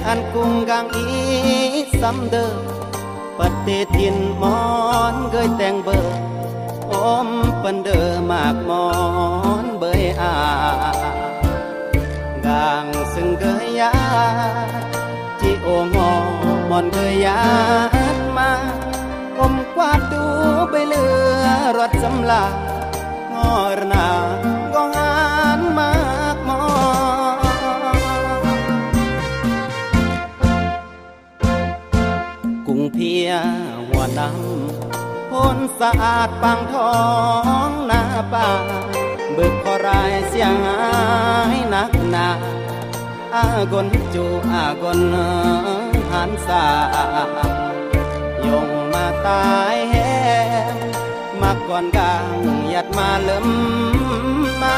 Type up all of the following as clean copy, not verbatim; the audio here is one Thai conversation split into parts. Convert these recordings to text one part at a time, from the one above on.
อันกุ้งกางอีซ้ำเดิมปฏิทินมอนเกยแต่งเบอร์อมปันเดอมากมอนเบยอากางซึ่งเกยยาจิโองอมอนเกยยาดมาอมกวาดดูไปเลือรถสำลางอรนาก็งานมากมอกุ้งเพียหัวดำพ้นสะอาดปังทองหน้าป่าบึกขอรายเสียงหายนักหนาอากนจูอากนหันสายงมาตายแห้งมาก่อนกางหยัดมาเลิ่มมา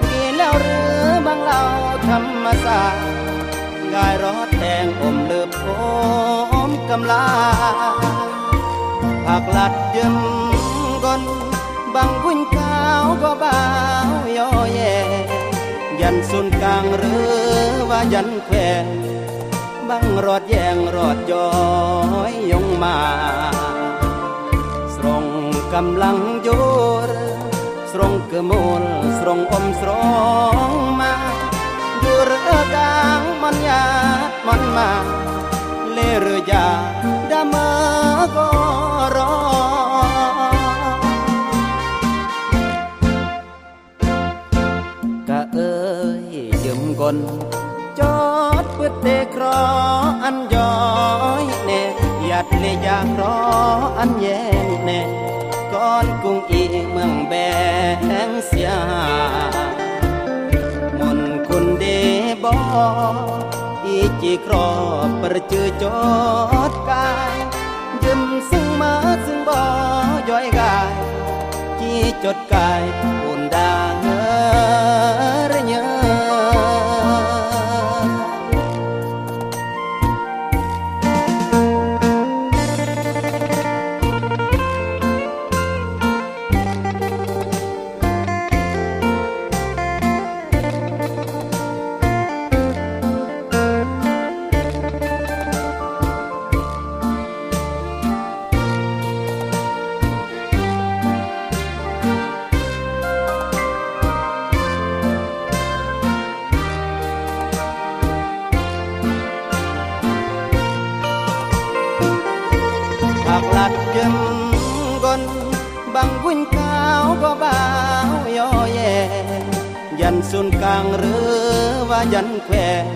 กี่แล้วหรือบางเล่าธรรมศาสตร์กายรอดแดงอมเลือบโอมกำลาผักลัดยืมก้นบังวุ่นขาวก็บ่าวย่อแย่ยันสุนกลางหรือว่ายันแขวนบังรอดแยงรอดย้อยยงมาสรงกำลังโยรสรงกะมูลสรงอมสรงมาดูเรือกลางมันยาดมันมาเลเรือยาดามาก็รอกะเอ้ยยืมกนจอดเพื่อเตะครออันย้อยเน่หยัดเลยอยากรออันแย่เน่ก่อนกุ้งอีเมืองแบงเสียมนคุณเดบอีจีครอประจือจอดกายยืมซึ่งมาซึ่งบ่ย้อยกายจีจดกายอุ่นดาระเยอผักลัดยืมก้นบังวุ่นขาวก็บ่าวย่อแย่ยันสุนกลางหรือว่ายันแขวน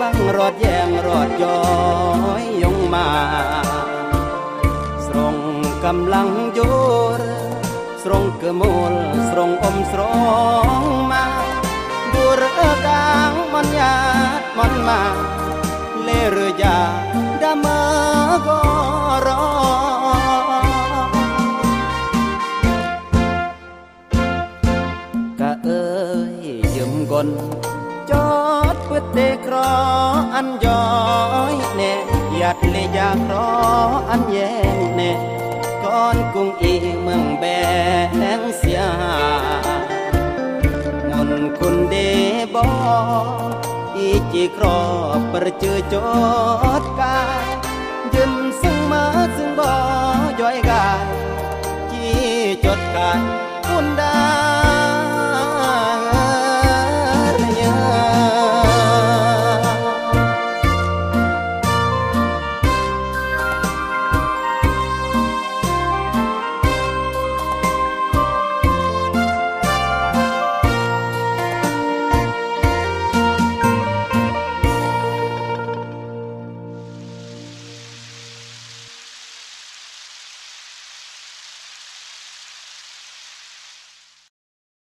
บังรอดแยงรอดย้อยยงมาสรงกำลังโยรสรงกะมูลสรงอมสรงมาดูเรือกลางมันยาดมันมาเลเรือยาดามาก็รอกะเอ้ยยืมกนจอดเพื่อเตะครออันย้อยเน่หยัดเลยอยากรออันแย่เน่ก่อนกุ้งอีเมืองแบงเสียมนคุณเดบอีจีครอประจือจอ